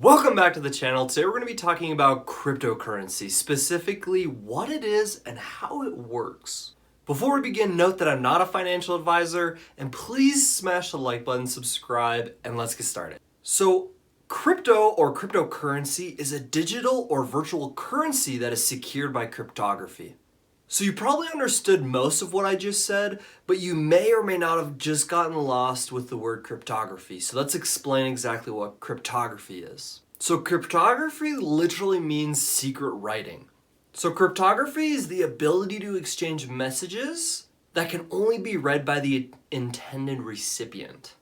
Welcome back to the channel. Today we're going to be talking about cryptocurrency, specifically what it is and how it works. Before we begin, note that I'm not a financial advisor, and please smash the like button, subscribe, and let's get started. So, crypto or cryptocurrency is a digital or virtual currency that is secured by cryptography. So you probably understood most of what I just said, but you may or may not have just gotten lost with the word cryptography. So let's explain exactly what cryptography is. So cryptography literally means secret writing. So cryptography is the ability to exchange messages that can only be read by the intended recipient.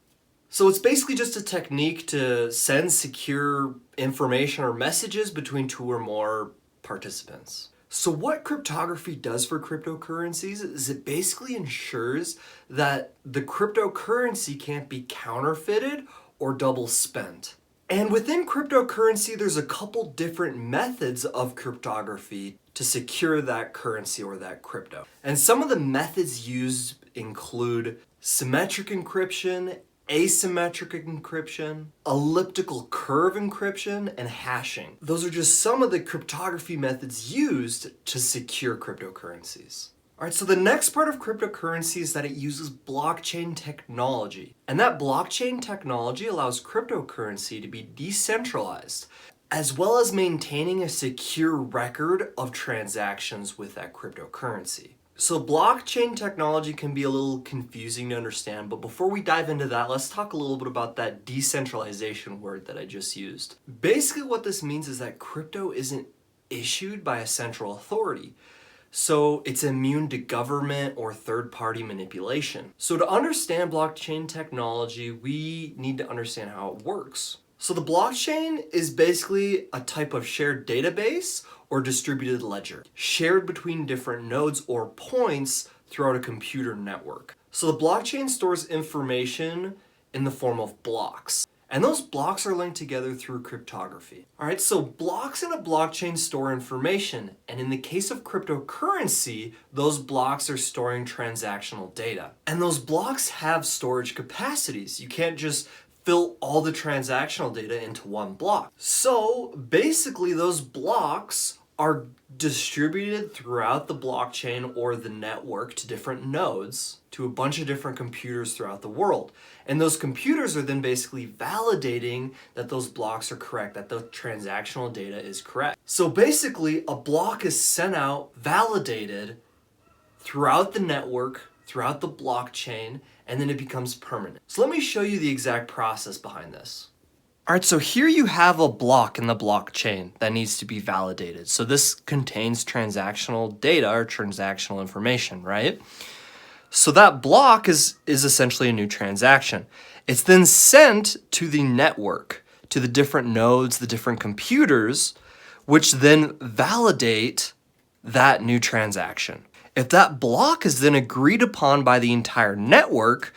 So it's basically just a technique to send secure information or messages between two or more participants. So what cryptography does for cryptocurrencies is it basically ensures that the cryptocurrency can't be counterfeited or double spent. And within cryptocurrency, there's a couple different methods of cryptography to secure that currency or that crypto. And some of the methods used include symmetric encryption, asymmetric encryption, elliptical curve encryption, and hashing. Those are just some of the cryptography methods used to secure cryptocurrencies. All right, so the next part of cryptocurrency is that it uses blockchain technology. And that blockchain technology allows cryptocurrency to be decentralized, as well as maintaining a secure record of transactions with that cryptocurrency. So blockchain technology can be a little confusing to understand, but before we dive into that, let's talk a little bit about that decentralization word that I just used. Basically what this means is that crypto isn't issued by a central authority. So it's immune to government or third-party manipulation. So to understand blockchain technology, we need to understand how it works. So the blockchain is basically a type of shared database or distributed ledger, shared between different nodes or points throughout a computer network. So the blockchain stores information in the form of blocks, and those blocks are linked together through cryptography. All right, so blocks in a blockchain store information, and in the case of cryptocurrency, those blocks are storing transactional data. And those blocks have storage capacities. You can't just fill all the transactional data into one block. So basically those blocks are distributed throughout the blockchain or the network to different nodes, to a bunch of different computers throughout the world. And those computers are then basically validating that those blocks are correct, that the transactional data is correct. So basically a block is sent out, validated throughout the network, throughout the blockchain, and then it becomes permanent. So let me show you the exact process behind this. All right, so here you have a block in the blockchain that needs to be validated. So this contains transactional data or transactional information, right? So that block is essentially a new transaction. It's then sent to the network, to the different nodes, the different computers, which then validate that new transaction. If that block is then agreed upon by the entire network,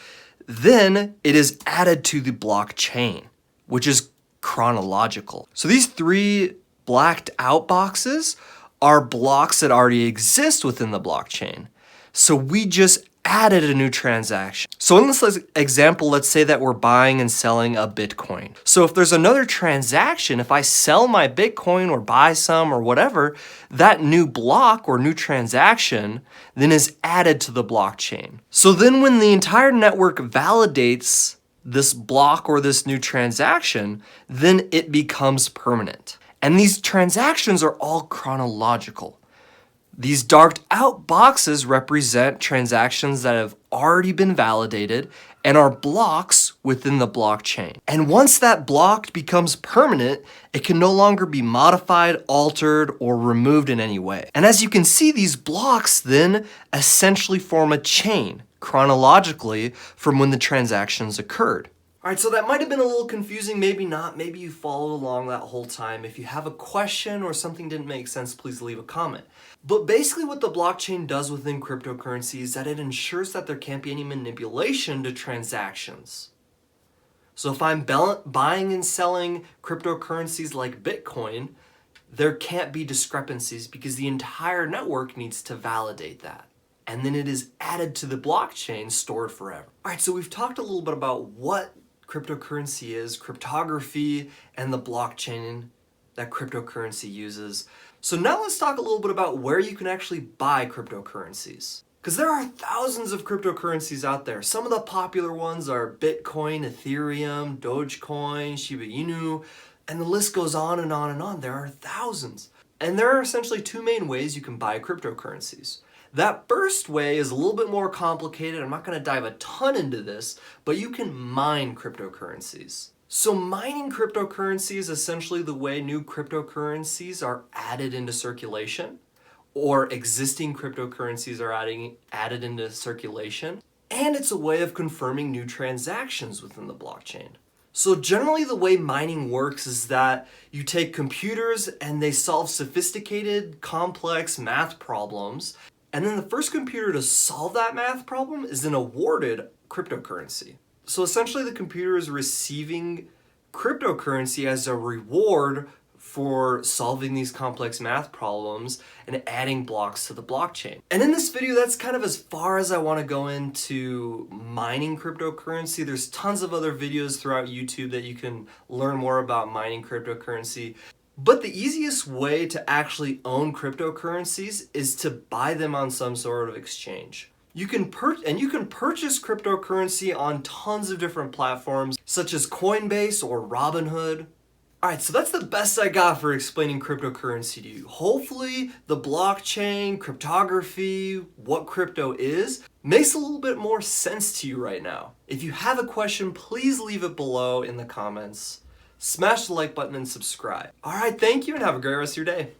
then it is added to the blockchain, which is chronological. So these three blacked out boxes are blocks that already exist within the blockchain. So we just added a new transaction. So in this example, let's say that we're buying and selling a Bitcoin. So if there's another transaction, if I sell my Bitcoin or buy some or whatever, that new block or new transaction then is added to the blockchain. So then when the entire network validates this block or this new transaction, then it becomes permanent. And these transactions are all chronological. These darked out boxes represent transactions that have already been validated and are blocks within the blockchain. And once that block becomes permanent, it can no longer be modified, altered, or removed in any way. And as you can see, these blocks then essentially form a chain chronologically from when the transactions occurred. All right, so that might have been a little confusing, maybe not, maybe you followed along that whole time. If you have a question or something didn't make sense, please leave a comment. But basically what the blockchain does within cryptocurrency is that it ensures that there can't be any manipulation to transactions. So if I'm buying and selling cryptocurrencies like Bitcoin, there can't be discrepancies because the entire network needs to validate that. And then it is added to the blockchain, stored forever. All right, so we've talked a little bit about what cryptocurrency is, cryptography, and the blockchain that cryptocurrency uses. So now let's talk a little bit about where you can actually buy cryptocurrencies. Because there are thousands of cryptocurrencies out there. Some of the popular ones are Bitcoin, Ethereum, Dogecoin, Shiba Inu, and the list goes on and on and on. There are thousands. And there are essentially two main ways you can buy cryptocurrencies. That first way is a little bit more complicated. I'm not going to dive a ton into this, but you can mine cryptocurrencies. So mining cryptocurrency is essentially the way new cryptocurrencies are added into circulation, or existing cryptocurrencies are added into circulation, and it's a way of confirming new transactions within the blockchain. So generally the way mining works is that you take computers and they solve sophisticated, complex math problems, and then the first computer to solve that math problem is then awarded cryptocurrency. So essentially the computer is receiving cryptocurrency as a reward for solving these complex math problems and adding blocks to the blockchain. And in this video, that's kind of as far as I want to go into mining cryptocurrency. There's tons of other videos throughout YouTube that you can learn more about mining cryptocurrency. But the easiest way to actually own cryptocurrencies is to buy them on some sort of exchange. You can purchase cryptocurrency on tons of different platforms such as Coinbase or Robinhood. Alright, so that's the best I got for explaining cryptocurrency to you. Hopefully the blockchain, cryptography, what crypto is, makes a little bit more sense to you right now. If you have a question, please leave it below in the comments. Smash the like button and subscribe. Alright, thank you and have a great rest of your day.